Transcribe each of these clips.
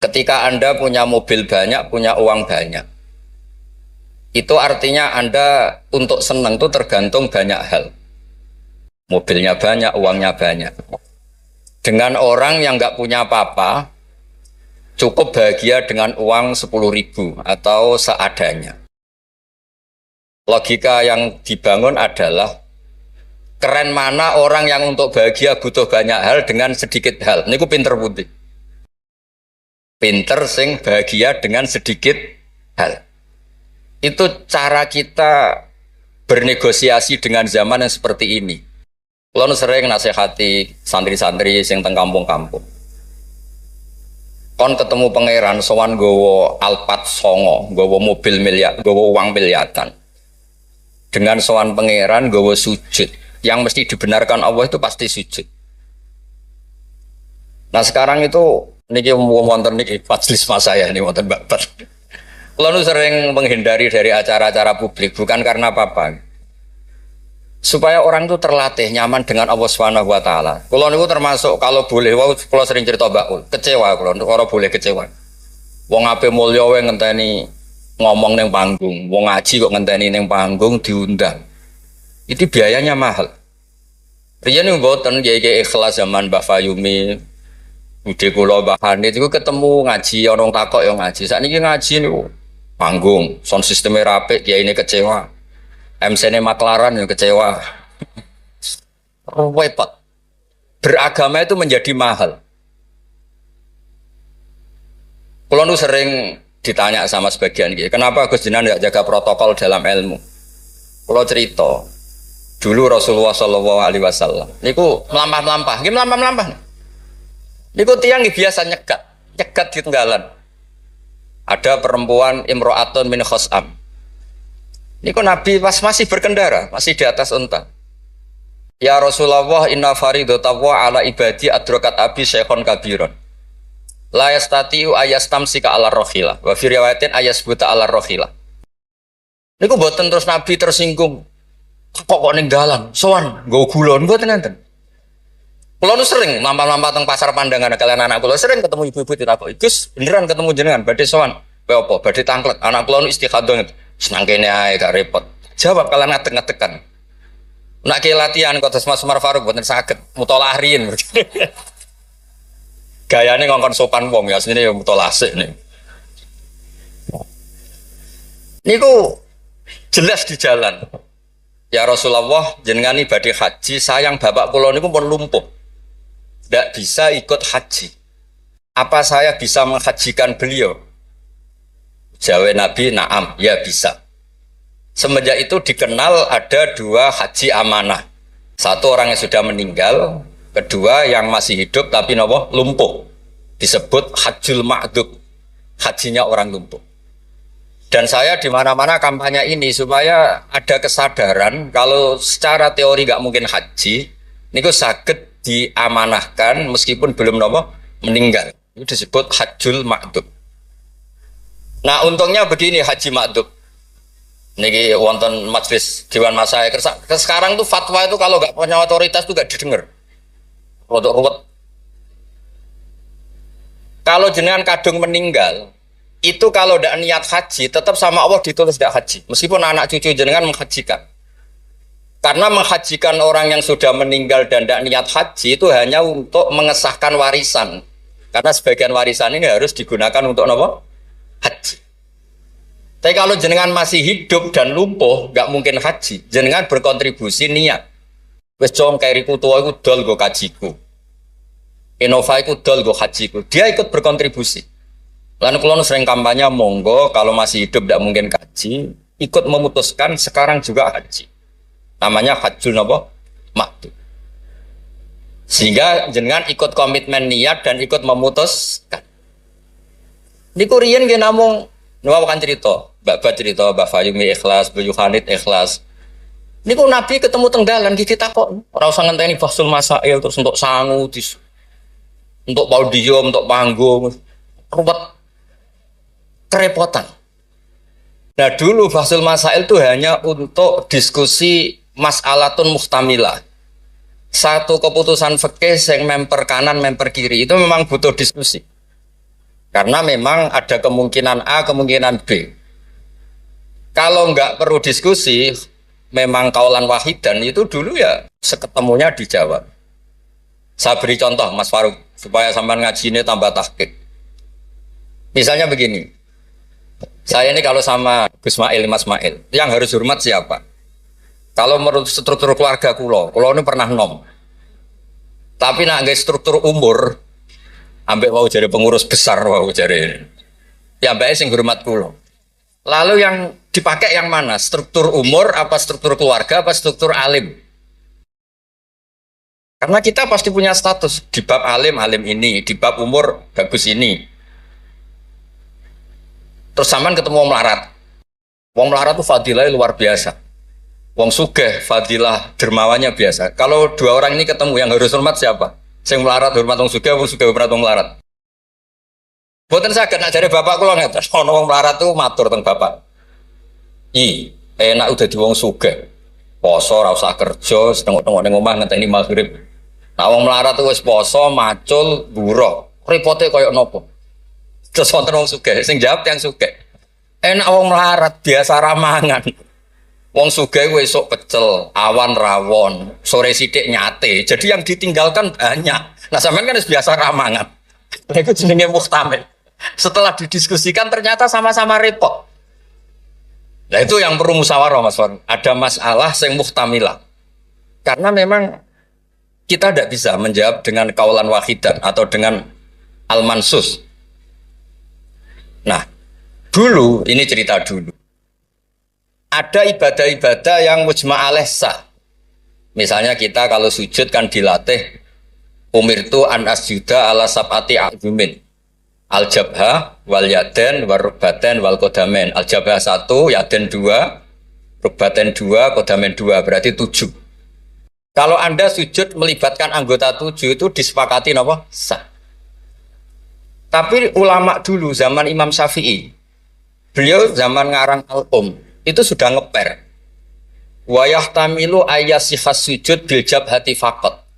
Ketika Anda punya mobil banyak, punya uang banyak, itu artinya Anda untuk senang itu tergantung banyak hal. Mobilnya banyak, uangnya banyak. Dengan orang yang nggak punya apa-apa, cukup bahagia dengan uang 10.000 atau seadanya. Logika yang dibangun adalah keren mana orang yang untuk bahagia butuh banyak hal dengan sedikit hal. Ini ku pinter putih. Pinter sing bahagia dengan sedikit hal. Itu cara kita bernegosiasi dengan zaman yang seperti ini. Kalau sering nasihati santri-santri sing teng kampung-kampung. Kon ketemu pangeran sowan gowo Alphard songo, gowo mobil miliar, gowo uang miliaran. Dengan sowan pangeran gowo sujud, yang mesti dibenarkan Allah itu pasti sujud. Nah sekarang itu niki wonten niki majelis mas saya ini wonten babat. Kalau sering menghindari dari acara-acara publik bukan karena apa-apa. Supaya orang itu terlatih nyaman dengan Allah Subhanahu wa taala. Kalau niku termasuk kalau boleh kalau sering cerita Mbak kecewa kalau boleh kecewa. Wong ape mulya wae ngenteni ngomong neng panggung, wong ngaji kok ngenteni neng panggung diundang. Itu biayanya mahal. Riyen mboten kiai ikhlas zaman Mbah Fayumi, Bude kula Mbah Hanid iku ketemu ngaji orang takok yo ngaji. Sakniki ngaji niku panggung, sound sistemnya rapi, kiyaine kecewa. MC-ne maklaran yang kecewa. Repot. Beragama itu menjadi mahal. Kalau nu sering ditanya sama sebagian gitu, kenapa Gus Jinan tidak jaga protokol dalam ilmu? Kalau cerita, dulu Rasulullah Shallallahu Alaihi Wasallam, niku melampah-melampah, gimana melampah-melampah? Niku tiang biasa nyegat di tenggalan. Ada perempuan Imro'atun min Khos'am. Niku Nabi pas masih berkendara, masih di atas unta. Ya Rasulullah, inna faridatawa ala ibadi adrokat abi syekhon kabiron. La yastatiu ayastamsika ala rohila. Wa fi riwayatin ayasbuta ala rohila. Niku boten terus Nabi tersinggung. Kok ning dalan, sowan, nggo gula mboten enten. Kula nu sering lampah-lampah teng pasar pandangan kalian anak kula sering ketemu ibu-ibu ditakoki, "Gus, beneran ketemu jenengan badhe sowan?" "Kowe apa? Badhe tanglet." Anak kula nu istikhadah. Senang kene ae gak repot. Jawab kalian ngadeg-ngadegan. Nak ke latihan kok terus Mas Umar Faruk mboten saged mutolaah riyin. Gayane ngongkon sopan wong ya asline ya mutolaah sik nih. Niku jelas di jalan. Ya Rasulullah, jenengan iki badhe haji, sayang bapak kula niku pun lumpuh. Tidak bisa ikut haji. Apa saya bisa menghajikan beliau? Jawab Nabi, na'am, ya bisa. Semenjak itu dikenal ada dua haji amanah. Satu orang yang sudah meninggal, kedua yang masih hidup tapi nopo lumpuh. Disebut hajjul ma'dud, hajinya orang lumpuh. Dan saya di mana-mana kampanye ini supaya ada kesadaran kalau secara teori nggak mungkin haji, niku saged diamanahkan meskipun belum nopo meninggal. Itu disebut hajjul ma'dud. Nah untungnya begini haji ma'dud. Niki wonten majelis Dewan Masyaikh. Sekarang tuh fatwa itu kalau nggak punya otoritas tuh nggak didengar. Ruwet. Kalau jenengan kadung meninggal, itu kalau tidak niat haji, tetap sama Allah ditulis tidak haji. Meskipun anak cucu jenengan menghajikan. Karena menghajikan orang yang sudah meninggal dan tidak niat haji itu hanya untuk mengesahkan warisan. Karena sebagian warisan ini harus digunakan untuk apa? Haji. Tapi kalau jenengan masih hidup dan lumpuh, nggak mungkin haji. Jenengan berkontribusi niat. Wes jong kairiku tua iku dol go kajiku. Innova iku dol go hajiku. Dia ikut berkontribusi. Lalu kalau sering kampanye monggo kalau masih hidup tidak mungkin haji, ikut memutuskan sekarang juga haji. Namanya hajjul napa? Ma'dud. Sehingga jenengan ikut komitmen niat dan ikut memutuskan. Niku riyen nggih namung niku kan cerita, Mbak cerita, Mbak Fayumi ikhlas, Bu Yohanit ikhlas. Niku Nabi ketemu tenggalan kita kok ora usah ngenteni Fasul Masail terus untuk sangu, untuk podium, untuk panggung. Ruwet kerepotan. Nah dulu Fasul Masail itu hanya untuk diskusi mas'alatun muhtamilah. Satu keputusan fikih yang memper kanan, memper kiri itu memang butuh diskusi. Karena memang ada kemungkinan A, kemungkinan B. Kalau nggak perlu diskusi, memang kaulan wahidan itu dulu ya seketemunya dijawab. Saya beri contoh Mas Faruk supaya sampai ngaji ini tambah tahqiq. Misalnya begini, saya ini kalau sama Gus Mail, Mas Mail, yang harus hormat siapa? Kalau menurut struktur keluarga kulo ini pernah nom. Tapi nak nggak struktur umur, ambek mau jadi pengurus besar mau jadi. Ya mbak sing hormat kulo. Lalu yang dipakai yang mana? Struktur umur, apa struktur keluarga, apa struktur alim? Karena kita pasti punya status di bab alim, alim ini, di bab umur bagus ini. Terus sampean ketemu wong melarat. Wong melarat itu fadilah luar biasa. Wong sugih fadilah dermawannya biasa. Kalau dua orang ini ketemu yang harus hormat siapa? Sing melarat hormat wong sugih hormat wong melarat. Boten saged nak jare bapak kula ngeten. Ana wong melarat tuh matur teng bapak. Enak udah di wong sugih. Poso ora usah kerja, setengok-tengok ning omah ngenteni maghrib. Nah wong melarat tuh wis poso, macul, buruh. Repote koyo nopo? Terus wonten wong sugih, sing jawab yang sugih. Enak wong melarat biasa ramangan. Wong sugih kuwi esuk pecel, awan rawon, sore sithik nyate. Jadi yang ditinggalkan banyak. Nah sampean kan biasa ramangan. Lha iku jenenge muhtamil. Setelah didiskusikan ternyata sama-sama repot. Nah itu yang perlu musyawarah Mas Wan. Ada masalah sing muhtamilah. Karena memang kita tidak bisa menjawab dengan kaulan wahidan atau dengan al-mansus. Nah, dulu, ini cerita dulu. Ada ibadah-ibadah yang mujma' alaih sah. Misalnya kita kalau sujud kan dilatih umirtu an asjuda ala sab'ati a'zumin. Al-jabha wal yaden wal rukbaten wal kodamen. Al-jabha 1, yaden 2, rukbaten 2, kodamen 2, berarti 7. Kalau Anda sujud melibatkan anggota 7 itu disepakati apa? Sah. Tapi ulama dulu zaman Imam Syafi'i, beliau zaman ngarang Al-Um itu sudah ngeper. Wa yahtamilu ayyasihas sujud bil jabhati faqat.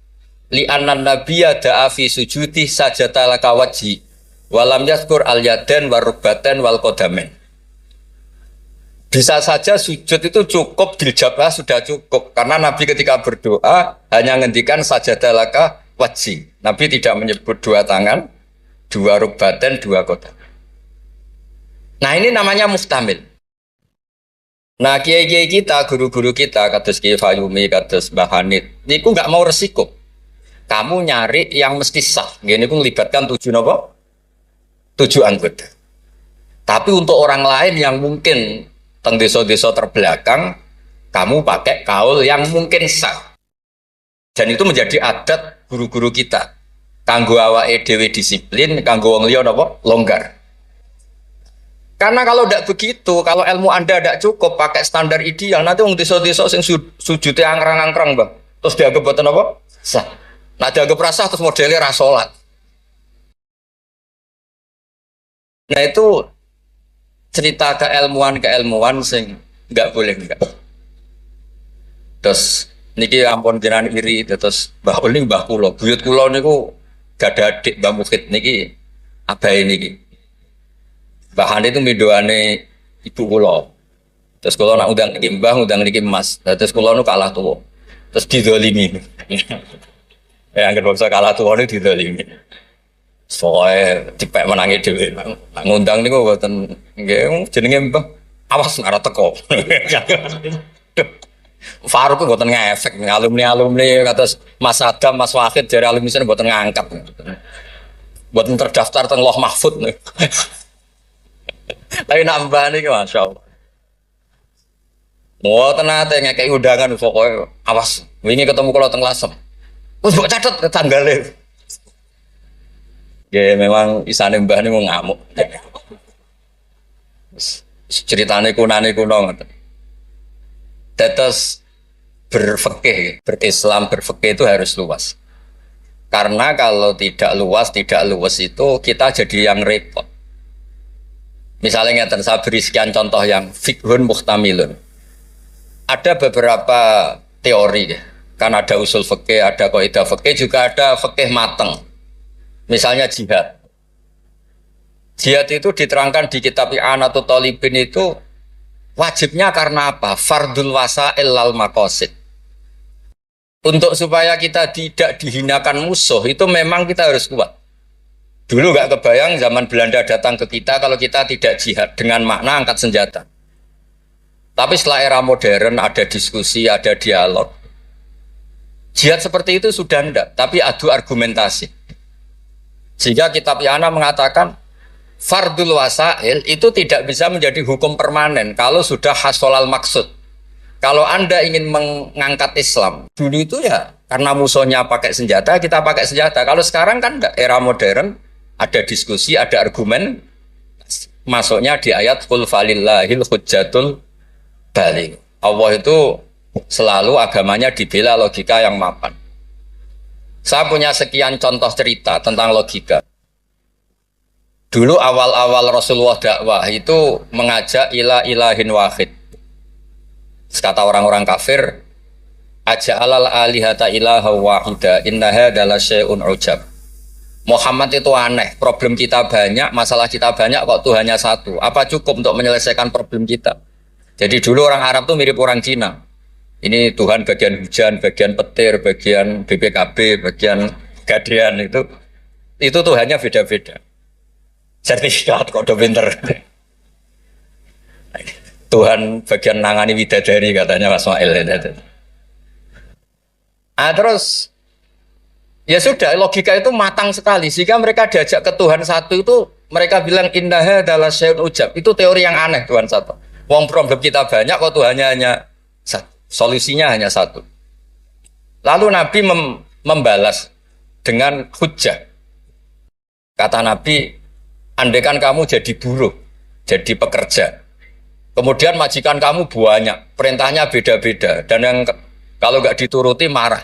Li anna nabiyya da'a fi sujudi sajata laka wajhi. Walam yadhkur al-yaden wal rukbaten wal kodamen. Bisa saja sujud itu cukup bil jabhah sudah cukup karena Nabi ketika berdoa hanya ngendikan sajata laka wajhi. Nabi tidak menyebut dua tangan, dua rukbaten, dua kodamen. Nah ini namanya muhtamil. Nah kiai-kiai kita, guru-guru kita, kados Kiai Fayumi, kados Mbah Hanid, niku nggak mau resiko. Kamu nyari yang mesti sah. Gini ku melibatkan 7 apa? 7 anggota. Tapi untuk orang lain yang mungkin teng desa-desa terbelakang, kamu pakai kaul yang mungkin sah. Dan itu menjadi adat guru-guru kita. Kanggo awake dhewe disiplin, kanggo wong liya napa? Longgar. Karena kalau tidak begitu, kalau ilmu Anda tidak cukup pakai standar ideal, nanti wong desa-desa sing sujute angkrang-angkrang, Bang. Terus dianggap boten apa? Sah. Nah dianggap rasah terus modelnya ra salat. Nah itu cerita keilmuan sing enggak boleh enggak. Terus niki ampun jenengan iri terus Mbah Uli Mbah kula, buyut kula niku gak ada adik Mbah Mukid niki abahe niki. Mbah Hani itu midoane ibu kula. Terus kula nak undang niki Mbah, undang niki Mas. Terus kula nu kalah tuwa. Terus didolimi. Ya anggere bangsa kalah tuwa niku didolimi. Soale dipek menangi dhewe. Nak ngundang niku mboten nggih jenenge Mbah. Awas ora teko. Faruk itu buatan ngefek, alumni kados Mas Adam, Mas Wahid dari alumni sana buatan ngangkat, buatan terdaftar teng Loh Mahfud nih. Tapi nambah nih, masya Allah. Buatan nate ngekei undangan, pokoknya awas. Wingi ketemu kalau teng Lasem, terus buat catat tanggalnya. Ya memang isane mbah nih mau ngamuk. Ceritanya kuno. Tetes berfikih, berislam berfikih itu harus luas. Karena kalau tidak luas itu kita jadi yang repot. Misalnya ngeten, saya beri sekian contoh yang fikhun muhtamilun. Ada beberapa teori, kan ada usul fikih, ada kaidah fikih, juga ada fikih mateng. Misalnya jihad. Jihad itu diterangkan di kitab I'anatul Talibin itu wajibnya karena apa? Fardul wasail lal maqasid. Untuk supaya kita tidak dihinakan musuh itu memang kita harus kuat. Dulu nggak kebayang zaman Belanda datang ke kita kalau kita tidak jihad dengan makna angkat senjata. Tapi setelah era modern ada diskusi, ada dialog. Jihad seperti itu sudah enggak, tapi adu argumentasi. Sehingga kitab I'anah mengatakan fardul wasail itu tidak bisa menjadi hukum permanen kalau sudah hasolal maksud. Kalau Anda ingin mengangkat Islam, dulu itu ya karena musuhnya pakai senjata, kita pakai senjata. Kalau sekarang kan enggak, era modern, ada diskusi, ada argumen. Masuknya di ayat qul falillahil hujjatul baligh. Allah itu selalu agamanya dibela logika yang mapan. Saya punya sekian contoh cerita tentang logika. Dulu awal-awal Rasulullah dakwah itu mengajak ila ilahin wahid. Kata orang-orang kafir, aja'alal alihata ilaha wahida innaha adalah syai'un ujab. Muhammad itu aneh, problem kita banyak, masalah kita banyak kok Tuhannya satu. Apa cukup untuk menyelesaikan problem kita? Jadi dulu orang Arab tuh mirip orang Cina. Ini Tuhan bagian hujan, bagian petir, bagian BPKB, bagian gadean itu Tuhannya beda-beda. Sertifikat kok udah pinter. Tuhan bagian nangani widadari katanya Mas Mail. Terus ya sudah, logika itu matang sekali sehingga mereka diajak ke Tuhan satu itu mereka bilang innaha adalah syai'un ujab. Itu teori yang aneh Tuhan satu. Wong problem kita banyak kok Tuhannya hanya satu. Solusinya hanya satu. Lalu Nabi membalas dengan hujjah. Kata Nabi, andaikan kamu jadi buruh, jadi pekerja. Kemudian majikan kamu banyak, perintahnya beda-beda. Dan yang kalau nggak dituruti marah.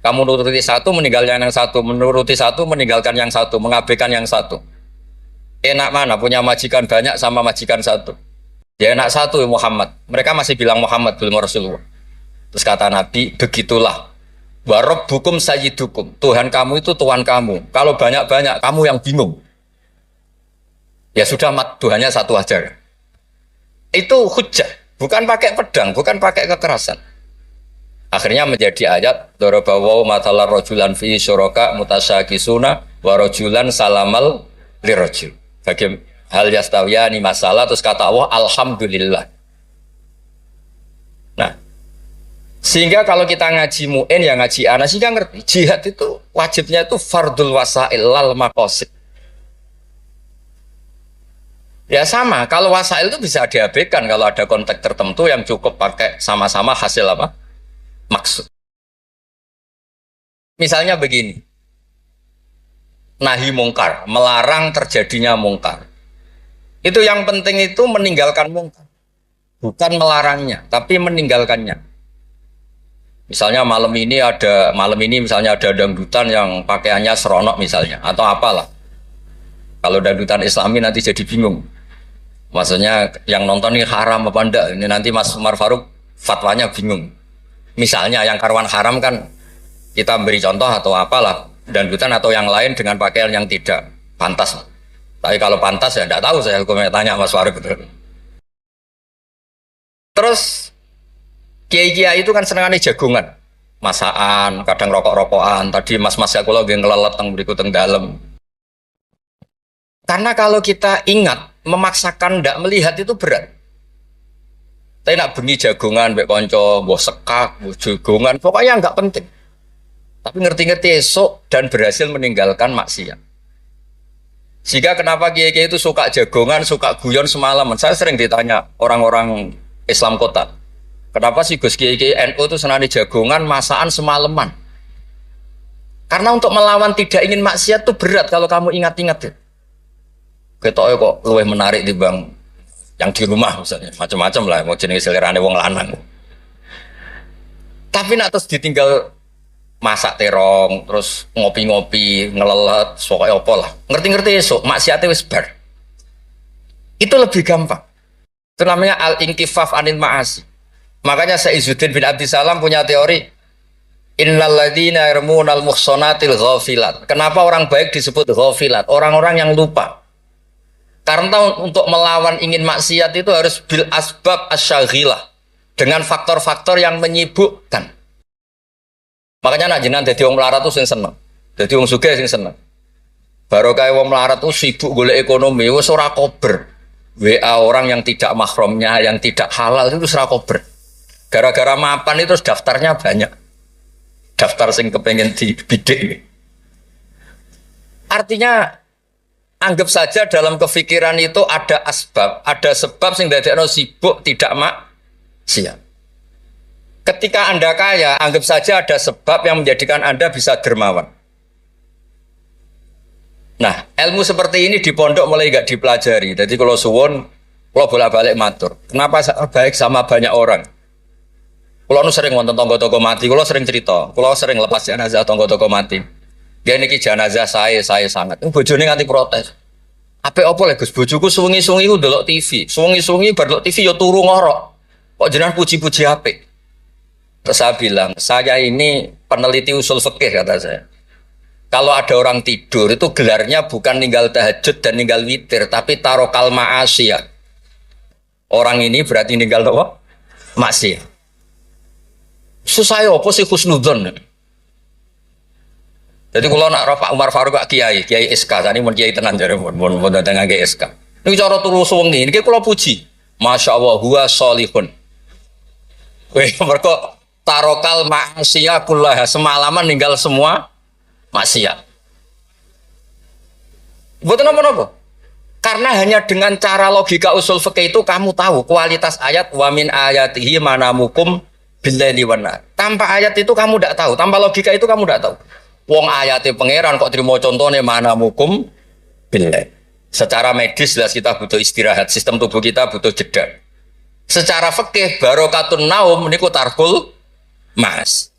Kamu nuruti satu, meninggalkan yang satu. Menuruti satu, meninggalkan yang satu. Mengabaikan yang satu. Enak mana punya majikan banyak sama majikan satu? Ya enak satu Muhammad. Mereka masih bilang Muhammad, belum Rasulullah. Terus kata Nabi, begitulah. Warabbukum sayyidukum. Tuhan kamu itu Tuhan kamu. Kalau banyak-banyak, kamu yang bingung. Ya sudah, Tuhannya satu aja. Itu hujjah, bukan pakai pedang, bukan pakai kekerasan. Akhirnya menjadi ayat darabawu matalar rajulan fi syuraka mutasyakisuna wa rajulan salamal lirajul. Bagi hal yastawiyani masalah terus kata Allah alhamdulillah. Nah, sehingga kalau kita ngaji mu'in ya ngaji ana sehingga ngerti jihad itu wajibnya itu fardul wasail lal maqasid. Ya sama, kalau wasail itu bisa diabaikan kalau ada konteks tertentu yang cukup pakai sama-sama hasil apa? Maksud. Misalnya begini. Nahi mungkar, melarang terjadinya mungkar. Itu yang penting itu meninggalkan mungkar. Bukan melarangnya, tapi meninggalkannya. Misalnya malam ini misalnya ada dangdutan yang pakaiannya seronok misalnya atau apalah. Kalau dangdutan Islami nanti jadi bingung. Maksudnya yang nonton ini haram apa enggak? Ini nanti Mas Umar Faruk fatwanya bingung. Misalnya yang karuan haram kan kita beri contoh atau apalah dangdutan atau yang lain dengan pakaian yang tidak pantas. Tapi kalau pantas ya enggak tahu saya hukumnya tanya Mas Faruk. Terus kiai-kiai itu kan senengannya jagongan. Masakan, kadang rokok-rokokan. Tadi mas-mas ya kalau ngelelet teng berikut teng dalam. Karena kalau kita ingat memaksakan tidak melihat itu berat. Tapi nak bengi jagongan, mbek konco, mbok sekak, mbok jagongan, pokoknya nggak penting. Tapi ngerti-ngerti esok dan berhasil meninggalkan maksiat. Sehingga kenapa kiai-kiai itu suka jagongan, suka guyon semalaman? Saya sering ditanya orang-orang Islam kota, kenapa sih Gus kiai-kiai NU itu senang jagongan, masakan semalaman? Karena untuk melawan tidak ingin maksiat itu berat kalau kamu ingat-ingat ya. Ketoknya kok luwih menarik di bang yang di rumah misalnya macam-macam lah mau jenis selerane wong lanang. Tapi nak terus ditinggal masak terong terus ngopi-ngopi ngelelet pokoknya apa lah ngerti-ngerti esok maksiatnya wis bar. Itu lebih gampang. Itu namanya al-inkifaf anil ma'asi. Makanya Saizuddin bin Abdissalam punya teori innal ladzina yarmunal muhsanatil ghafilat. Kenapa orang baik disebut ghafilat? Orang-orang yang lupa. Karena untuk melawan ingin maksiat itu harus bil asbab asyaghilah, dengan faktor-faktor yang menyibukkan. Makanya nak jenengan dadi wong melarat tuh sing seneng. Dadi wong sugih sing seneng. Baru kayak wong melarat tuh sibuk golek ekonomi, wis ora kober. WA orang yang tidak mahramnya, yang tidak halal itu ora kober. Gara-gara mapan itu daftarnya banyak. Daftar sing kepengen dibidik. Artinya anggap saja dalam kefikiran itu ada asbab, ada sebab sing dadekno sibuk tidak maksiat. Ketika Anda kaya, anggap saja ada sebab yang menjadikan Anda bisa dermawan. Nah, ilmu seperti ini di pondok mulai gak dipelajari. Jadi kalau suwon, kalau bolak-balik matur. Kenapa baik sama banyak orang? Kalau nu sering nonton tonggo-tonggo mati, kalau sering cerita, kalau sering lepas jenazah tonggo-tonggo mati. Dia niki jenazah saya sangat. Bojone nganti protes. Apa lek Gus, bojoku suwengi-suwengi ku ndelok TV. Suwengi-suwengi bar ndelok TV ya turu ngorok. Kok jenengan puji-puji apik? Terus saya bilang, saya ini peneliti usul fikih kata saya. Kalau ada orang tidur itu gelarnya bukan ninggal tahajud dan ninggal witir, tapi tarokal ma'asiyah. Orang ini berarti ninggal apa? Maksiat. Susah ya apa sih husnudzon? Jadi kalau nak Pak Umar Faruk Pak Kiai SK, tadi mau Kiai tenan jare mau datang ngake SK. Ini cara turu suwengi, ini kalau puji, masya Allah huwa solihun. Wih mereka tarokal maksiat kullah, semalaman ninggal semua maksiat. Buat apa? Karena hanya dengan cara logika usul fikih itu kamu tahu kualitas ayat wa min ayatihi manamukum billaili wan nahar. Tanpa ayat itu kamu tidak tahu, tanpa logika itu kamu tidak tahu. Wong ayatnya pangeran kok terima contohnya manamukum billail. Secara medis jelas kita butuh istirahat, sistem tubuh kita butuh jeda. Secara fikih barokatun naum niku tarkul mas.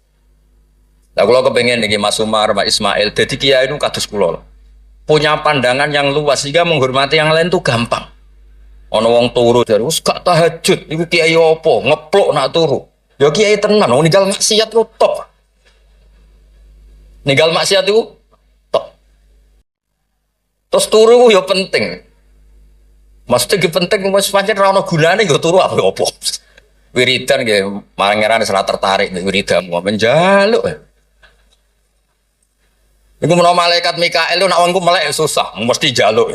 Lah kalau kepengen nih Mas Umar, Mas Ismail, jadi kiai itu kados kula. Punya pandangan yang luas sehingga menghormati yang lain itu gampang. Ono wong turu dari wis gak tahajud, iku kiai opo? Ngeplok nak turu. Ya kiai tenan, wong ninggal maksiat ku top. Ninggal maksiat itu top. Terus turu ya penting. Maksudnya penting mas pancen ra ono gunane nggo turu apa-apa. Wiridan nggih marangerane salah tertarik nek wiridamu menjaluk. Iku menawa malaikat Mikael lu nak wongku melek susah, mesti jaluk.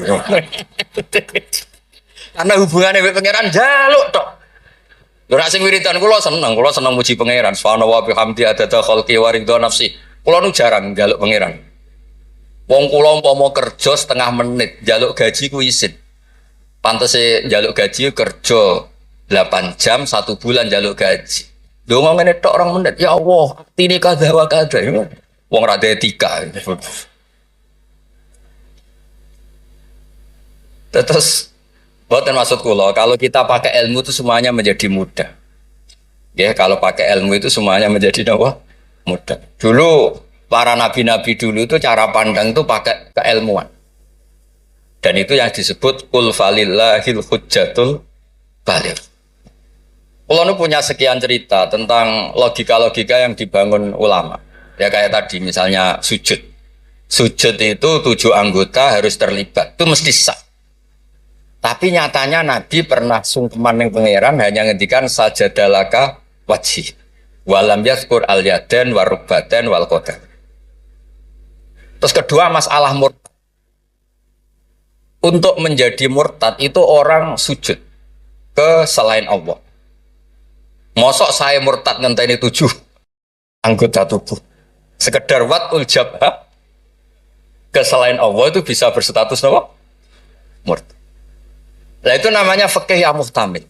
Karena hubungannya dengan pangeran jaluk tok. Lha nek sing wiridan kula seneng muji pangeran. Subhanallah wa bihamdi adada khalqi wa ridha nafsi. Kula nu jarang njaluk pangeran. Wong kula umpama kerja setengah menit, njaluk gaji ku isin. Pantese njaluk gaji kerja 8 jam 1 bulan njaluk gaji. Donga ngene tok 2 menit. Ya Allah, tini kadha wa kadha. Wong ra etika. Terus bukan maksud kula, kalau kita pakai ilmu itu semuanya menjadi mudah. Ya, kalau pakai ilmu itu semuanya menjadi apa? Mudah. Dulu para nabi-nabi dulu itu cara pandang itu pakai keilmuan. Dan itu yang disebut qul falillahil hujjatul baligh. Kula nu punya sekian cerita tentang logika-logika yang dibangun ulama. Ya kayak tadi misalnya sujud. Sujud itu 7 anggota harus terlibat. Itu mesti sah. Tapi nyatanya Nabi pernah sungkeman yang pangeran hanya ngendikan sajadalaka wajhi. Walam yazkur al-yadan warubatan wal qadar. Terus kedua masalah murtad. Untuk menjadi murtad itu orang sujud ke selain Allah. Mosok saya murtad ngenteni 7 anggota tubuh. Sekedar watul jabha ke selain Allah itu bisa berstatus apa? Murtad. Nah itu namanya fikih yang muhtamil.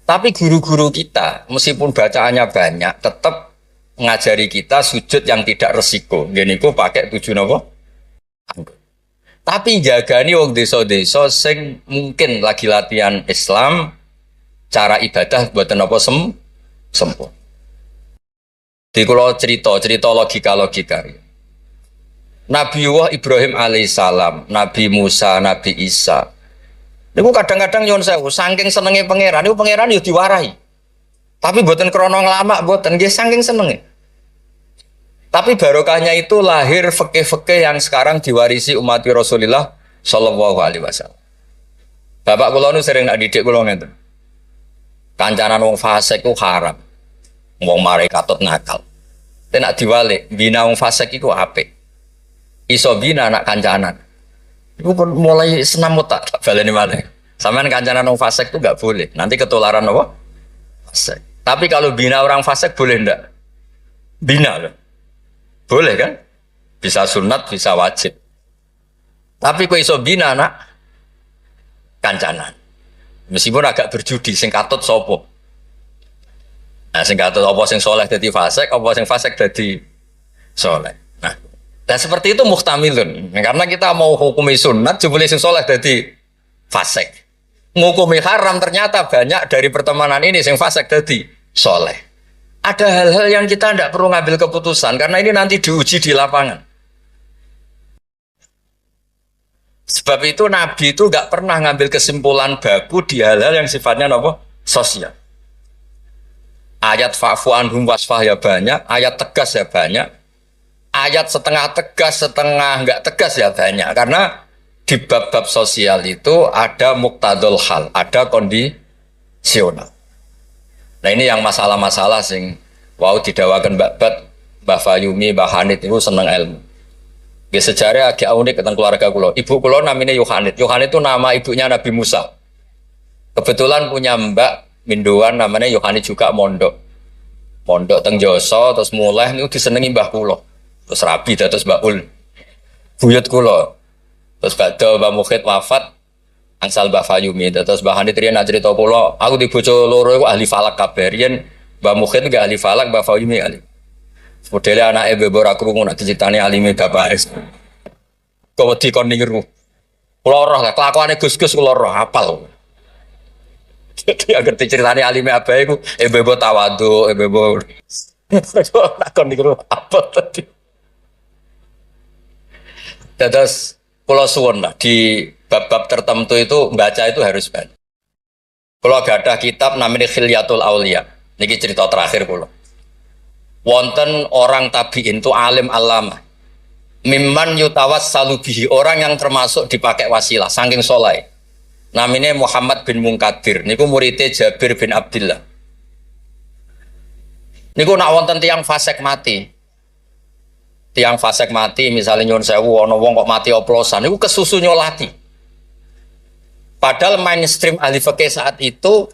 Tapi guru-guru kita meskipun bacaannya banyak tetap ngajari kita sujud yang tidak resiko. Gini ku pakai 7 apa? Anggota. Tapi jagani wong desa-desa sing mungkin lagi latihan Islam cara ibadah buatan apa sempurna. Di kalau cerita logika. Nabi Ibrahim alaihissalam, Nabi Musa, Nabi Isa. Niku kadang-kadang nyon sewu, saking senenge pangeran, niku pangeran yo diwarahi. Tapi buatan krono ngelama, buatan nggih saking senenge. Tapi barokahnya itu lahir fikih-fikih yang sekarang diwarisi umat Rasulullah Shallallahu Alaihi Wasallam. Bapak kula nu sering nak didik kula ngeten. Kancanan wong fasik ku haram. Wong mare katut nakal. Tapi nak diwalik, bina wong fasik iku apik. Iso bina anak kancanan. Iku pun mulai senam otak baleni malih. Sampeyan kancanan wong fasik itu enggak boleh. Nanti ketularan apa? Fasik. Tapi kalau bina orang fasik boleh ndak? Bina loh. Boleh kan? Bisa sunat, bisa wajib. Tapi kok iso bina anak kancanan. Meskipun agak berjudi sing katut sapa? Nah, sing katut apa sing soleh dadi fasik, apa sing fasik dadi soleh. Nah, dan seperti itu muhtamilun. Karena kita mau hukumi sunat, jebule sing soleh dadi fasik. Ngukumi haram ternyata banyak dari pertemanan ini sing fasik dadi soleh. Ada hal-hal yang kita tidak perlu ngambil keputusan karena ini nanti diuji di lapangan. Sebab itu Nabi itu nggak pernah ngambil kesimpulan baku di hal-hal yang sifatnya apa? Sosial. Ayat fa'fu anhum wasfah ya banyak, ayat tegas ya banyak, ayat setengah tegas, setengah nggak tegas ya banyak. Karena di bab-bab sosial itu ada muktadul hal, ada kondisional. Nah ini yang masalah-masalah sing wow didawakan Mbak Fayumi, Mbak Hanit itu seneng ilmu. Di sejarah agak unik tentang keluarga kulo. Ibu kulo namanya Yohanit. Yohanit itu nama ibunya Nabi Musa. Kebetulan punya mbak Minduan namanya Yohanit juga mondok. Mondok teng Joso terus mulai itu disenengi mbah kulo. Terus rabi terus Mbak Ul. Buyut kulo. Terus badhe Mbak Mukhid wafat angsal Mbak Fayumi. Terus Mbak Hanit riyen cerita kulo, aku di bojo loro iku ahli falak kabeh. Riyen Mbak Mukhid enggak ahli falak, Mbak Fayumi ahli. Modelnya anak ibu ora krungu nak diceritani alime bapak es. Kok wedi kon niru. Kula roh lah kelakuane Gus-gus kula roh hafal. Jadi agar diceritani alime abae iku ibu tawadhu, ibu nak kon niru apa tadi. Terus kula suwun lah di bab-bab tertentu itu baca itu harus banyak. Kula gadah kitab namanya Khilyatul Auliya. Niki cerita terakhir kula. Wonten orang tabiin itu alim alama mimman yutawassalu bihi, orang yang termasuk dipakai wasilah saking soleh, namanya Muhammad bin Munkadir niku muridnya Jabir bin Abdullah. Niku nak wonten tiang fasik mati misalnya nyuwun sewu ana wong kok mati oplosan niku kesusu nyolati. Padahal mainstream ahli fikih saat itu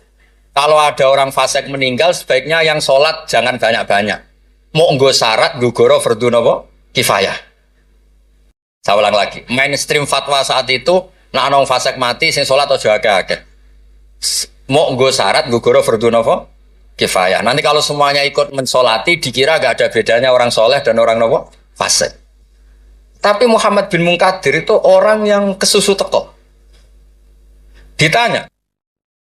kalau ada orang fasik meninggal sebaiknya yang sholat jangan banyak-banyak. Mau nggo syarat gugoro fardhu napa kifayah. Saya ulang lagi, mainstream fatwa saat itu nak ana wong fasik mati sing salat aja akeh-akeh. Mau nggo syarat gugoro fardhu napa kifayah. Nanti kalau semuanya ikut mensolati dikira gak ada bedanya orang soleh dan orang napa fasik. Tapi Muhammad bin Munkadir itu orang yang kesusu teko. Ditanya,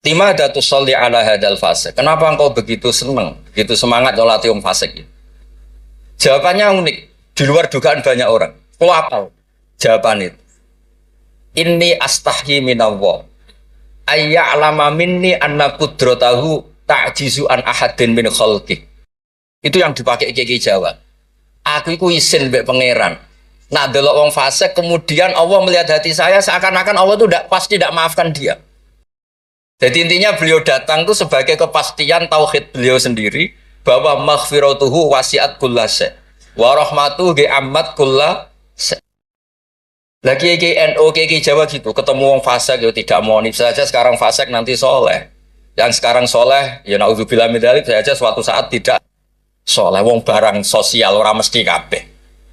"Lima tusolli ala hadal fasik?" Kenapa engkau begitu senang, begitu semangat nyolati wong fasik itu? Jawabannya unik, di luar dugaan banyak orang. Kau apa? Jawaban itu. Inni astahyi minallah. Ayya'lama minni anna qudratahu ta'jizu an ahadin min khalqi. Itu yang dipakai Kiai Jawa. Aku iku isin mbek pangeran. Nak delok wong fasik kemudian Allah melihat hati saya seakan-akan Allah itu pasti tidak maafkan dia. Jadi intinya beliau datang itu sebagai kepastian tauhid beliau sendiri bahwa maghfiratuhu wasi'at kullase wa rahmatuhu ammat kullase. Lagi NU Kiai Jawa gitu, ketemu wong fasik ya tidak mau nih saja sekarang fasik nanti soleh. Yang sekarang soleh ya naudzubillah min dzalik saja suatu saat tidak soleh. Wong barang sosial orang mesti kabeh.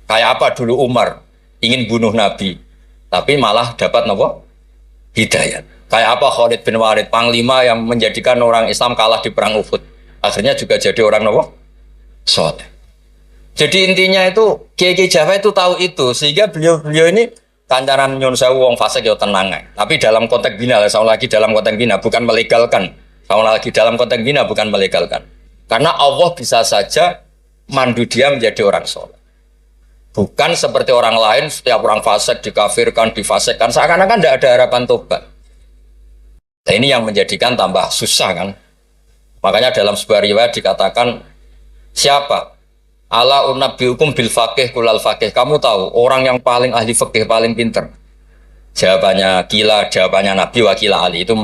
Kayak apa dulu Umar ingin bunuh Nabi tapi malah dapat nopo hidayat. Kayak apa Khalid bin Walid panglima yang menjadikan orang Islam kalah di perang Uhud. Akhirnya juga jadi orang nopo soleh. Jadi intinya itu Kiai Jawa itu tahu itu sehingga beliau ini kancaran nyun sewu wong fasik yo tenang. Tapi dalam konteks bina, saya lagi dalam konteks bina bukan melegalkan. Saya lagi dalam konteks bina bukan melegalkan. Karena Allah bisa saja mandu dia menjadi orang soleh. Bukan seperti orang lain setiap orang fasik dikafirkan, difasikkan seakan-akan tidak ada harapan tobat. Nah, ini yang menjadikan tambah susah kan. Makanya dalam sebuah riwayat dikatakan siapa? Ala unabbiukum bil faqih kulal faqih. Kamu tahu orang yang paling ahli fikih paling pinter. Jawabannya kila, jawabannya Nabi wakila Ali itu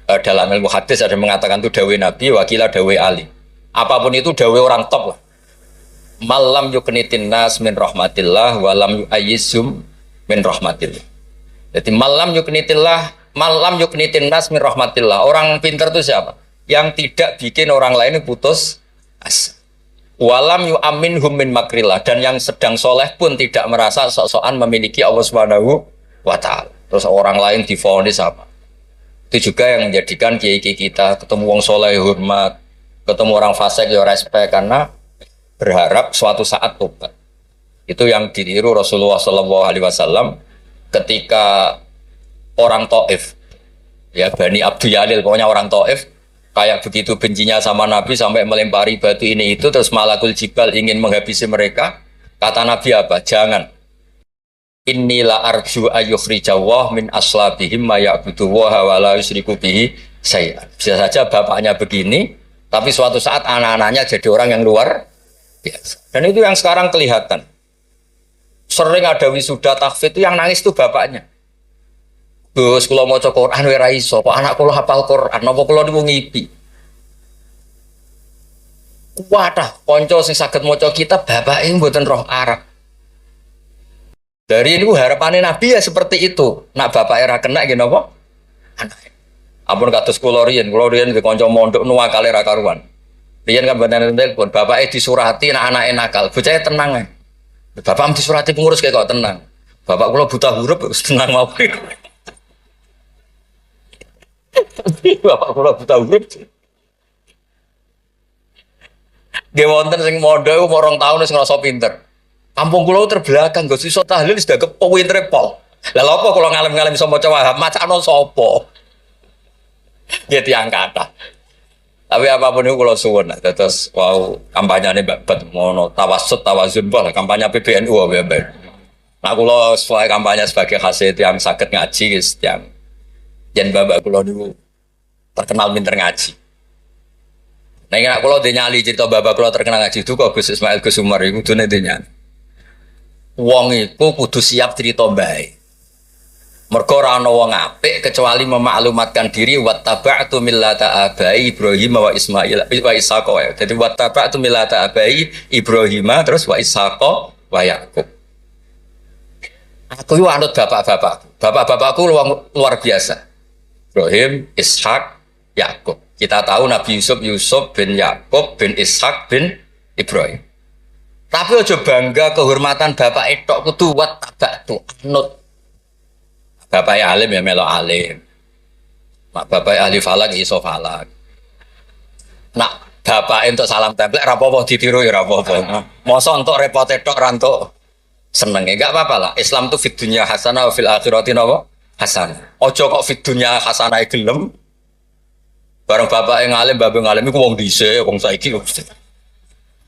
dalam ilmu hadis ada mengatakan itu dawe Nabi wakila dawe Ali. Apapun itu dawe orang top lah. Malam yuknitin nas min rahmatillah walam yu'ayyizum min rahmatillah. Jadi malam yuknitin nas min rahmatillah. Orang pintar itu siapa? Yang tidak bikin orang lain putus asa. Walam yu'aminhum min makrillah, dan yang sedang soleh pun tidak merasa sok-sokan memiliki Allah Subhanahu wa ta'ala. Terus orang lain divonis apa? Itu juga yang menjadikan kiai-kiai kita ketemu wong soleh hormat, ketemu orang fasik ya respect, karena berharap suatu saat tobat. Itu yang ditiru Rasulullah SAW ketika orang Taif, ya Bani Abdul Yalil, pokoknya orang Taif kayak begitu bencinya sama Nabi sampai melempari batu ini itu, terus malakul jibal ingin menghabisi mereka. Kata Nabi apa? Jangan. Inilah arju ayyukhrijawah min aslabihim ma ya'budu wa la yusyriku bihi syai'an. Bisa saja bapaknya begini, tapi suatu saat anak-anaknya jadi orang yang luar biasa. Dan itu yang sekarang kelihatan. Sering ada wisuda tahfidz itu yang nangis itu bapaknya. Gus, kalau mau Quran ora iso, kok anak kula hafal Quran, napa kula niku ngipi. Wadah, kanca sing saged maca kitab bapake mboten roh Arab. Dari itu harapannya Nabi ya seperti itu. Nak bapake ra kena nggih napa? Anake. Ampun kados kula riyen di kanca mondok nuwakale ra karuan. Riyen kan mboten telepon, bapake disurati nak anake nakal, bocahe tenang ae. Bapak disurati pengurus kayak kok tenang. Bapak kula buta huruf wis tenang mawon. Bapak kula buta huruf. Nggih wonten sing mondok umur 2 tahun wis ngrasa pinter. Kampung kula terbelakang, Gus iso tahlil sudah kepo pintere pol. Lah lha apa kula ngalem-ngalem iso maca Wahab, macakno sapa? Nggih tiyang kathah. Tapi apapun itu kula suwun, terus wow kampanyane babat mono tawassut tawazun lah kampanye PBNU wae. Nah kula sesuai kampanye sebagai hasil yang saged ngaji guys, yang yen bapak kula niku terkenal pinter ngaji. Nah nek kula nyali cerita bapak kula terkenal ngaji itu kok Gus Ismail Gus Umar iku kudune nyali. Wong iku kudu siap cerita bae. Mergo ora ana wong apik kecuali memaklumatkan diri wattaba'tu millata abai Ibrahim wa Ismail wa Ishaq. Jadi wattaba'tu millata abai Ibrahim terus wa Ishaq wa Yakub. Aku yo anut bapak-bapakku. Bapak-bapakku luar biasa. Ibrahim, Ishak, Yakub. Kita tahu Nabi Yusuf bin Yakub bin Ishak bin Ibrahim. Tapi aja bangga kehormatan bapak etok kudu wattaba'tu anut. Bapak alim ya melo alim. Mak bapak ahli falak iso falak. Nak bapak untuk salam template rapopo ditiru ya rapopo. Masa untuk repot tok rantuk seneng enggak apa-apa lah. Islam tuh fit dunya hasanah wa fil akhirati napa? Hasanah. Ojo kok fit dunya hasanah gelem. Bareng bapak yang alim, bapak yang alim iku wong dhisik, wong saiki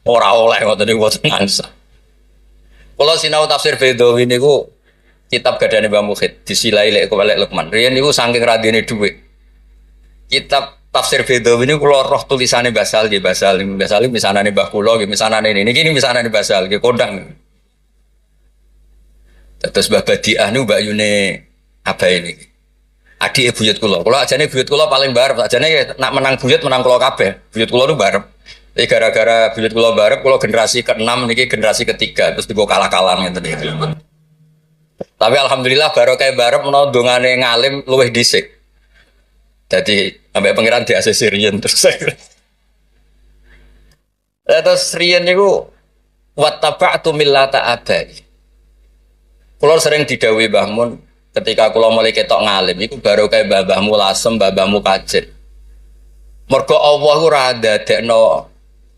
ora oleh ngoten niku boten ngasa. Kula sinau tafsir Bedawi niku kitab gadane Mbah Mukhid disilai lek Kolek Lukman. Riyen niku saking radine dhuwit. Kitab tafsir Bedawi niku kula roh tulisane Basal nggih Basal misanane Mbah kula nggih misanane niki misanane Basal nggih kondang. Terus Mbah Badiah niku Mbak Yune abae niki. Adik buyut kula. Kula ajane buyut kula paling barep, ajane nak menang buyut menang kula kabeh. Buyut kula niku barep. Jadi gara-gara buyut kula barep, kula generasi ke-6 niki generasi ketiga terus digo kalah-kalah ngeten iki. Tapi alhamdulillah baru kayak barep menawa dongane ngalim luwih dhisik. Jadi sampai pangeran di ACC riyen terus saya. Terus riyen niku wattaba'tu millata abai. Kula sering didhawuhi Mbah Mun ketika kula mulai ketok ngalim iku baru kayak babahmu lasem, babahmu kajit. Mergo Allah ora dadekno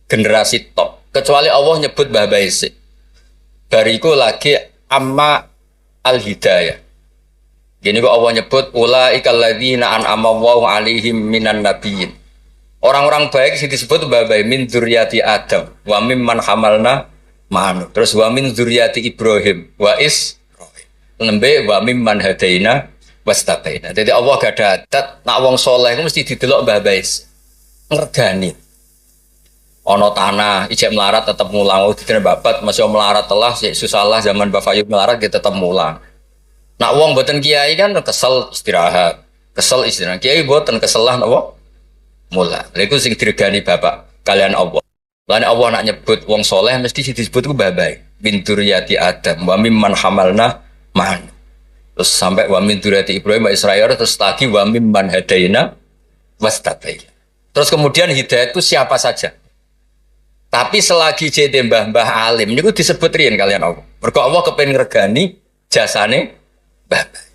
generasi top kecuali Allah nyebut Mbah Baisik. Bariku lagi amma al-hidayah. Gini kok Allah nyebut ulaikal ladzina an'ama Allahu 'alaihim minan nabiyyin. Orang-orang baik sing disebut babai min dzurriyyati Adam wa mimman hamalna ma'anu. Terus wa min dzurriyyati Ibrahim wa nembe wa mimman hadaina wastabaina. Jadi Allah gak ada adat nak wong saleh mesti didelok babai. Ngregani. Ono tanah ijek melarat tetap mulang, diterima babat masih melarat telah susah lah zaman Mbak Fayub melarat kita tetap mulang. Nak wong boten kiai kan kesel istirahat, kesel istirahat. Kiai boten kesel lah napa? Mula. Lha iku sing diregani bapak kalian Allah. Lan Allah nak nyebut wong soleh mesti sing disebut ku babai. Min dzurriyyati Adam wa mimman hamalna man. Terus sampai wa min dzurriyyati Ibrahim wa Israil terus lagi wa mimman hadaina wastabaina. Terus kemudian hidayah itu siapa saja. Tapi selagi jadi mbah-mbah alim niku disebut riyen kalian Allah. Mergo Allah kepen ngregani jasane bapak.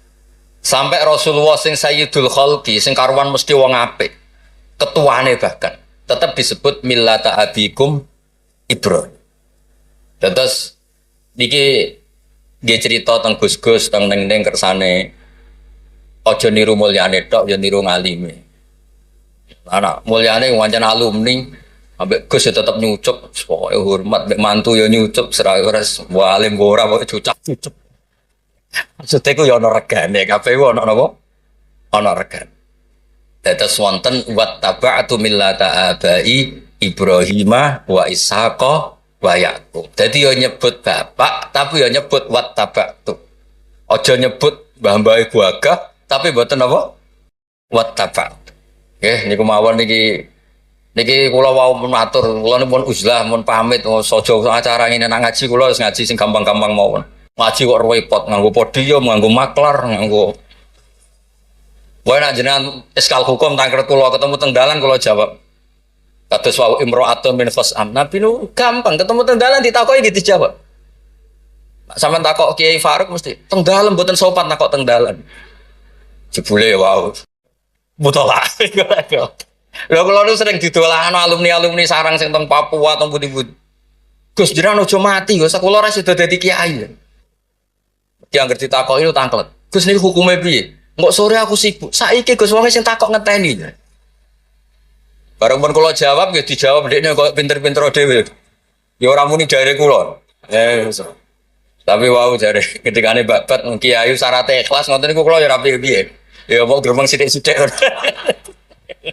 Sampai Rasulullah sing Sayyidul Khalqi sing karuan mesti wong apik. Ketuane bahkan tetap disebut millata abikum Ibrahim. Terus niki nggih cerita tentang Gus-gus tentang neng-neng kersane aja niru mulyane tok ya niru ngalime. Anak mulyane wancen alumni ambek Gus ya tetep nyucup pokoke hormat mbek mantu ya nyucup serais walim ora pokoke cucap-cucup. Maksudnya ku ya ana regane kabeh ku ana napa? Ana regane. Dados wonten wattaba'tu millata abai Ibrahimah wa Ishaqa wa Yaqub. Dadi yo nyebut bapak tapi yo nyebut wattaba'tu. Aja nyebut mbah-mbah gagah tapi mboten apa? Wattaba'tu. Nggih niku mawon niki kula wau matur kula pun uzlah mun pamit saja acara ngene nang ngaji kula wis ngaji sing gampang-gampang mawon. Ngaji kok repot nganggo podium, nganggo maklar, nganggo wae nak jenengan eskal hukum tangker kula ketemu teng dalan kula jawab. Kados wau imro'atun min fas'am. Nabi nu gampang ketemu teng dalan ditakoki gitu dijawab. Sampeyan takok Kiai Faruk mesti teng dalan mboten sopan takok teng dalan. Jebule wau. Mutola. Lha kula nu sering didolano alumni-alumni sarang sing teng Papua teng pundi-pundi. Gus jenengan aja mati, Gus kula ora sida dadi kiai. Yang ngerti takoki itu tangklet. Gus niku hukume piye? Nggak sore aku sibuk. Saiki Gus wong sing takok ngenteni. Bareng pun kula jawab nggih dijawab dekne kok pinter-pinter dhewe. Ya ora muni jare kula. Tapi wau jare ketikane babat kiai syaratnya ikhlas ngoten niku kula ya ora piye-piye. Ya mau gremeng sithik-sithik.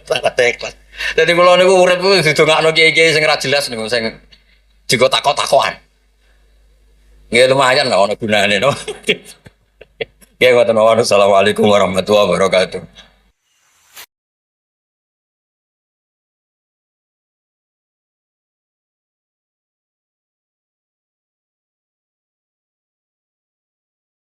Syaratnya ikhlas. Dadi kula niku urip didongakno kiai-kiai sing ora jelas niku sing digo takok-takokan. Nggih lumayan lah ono gunane no. Ya, wassalamualaikum warahmatullahi wabarakatuh.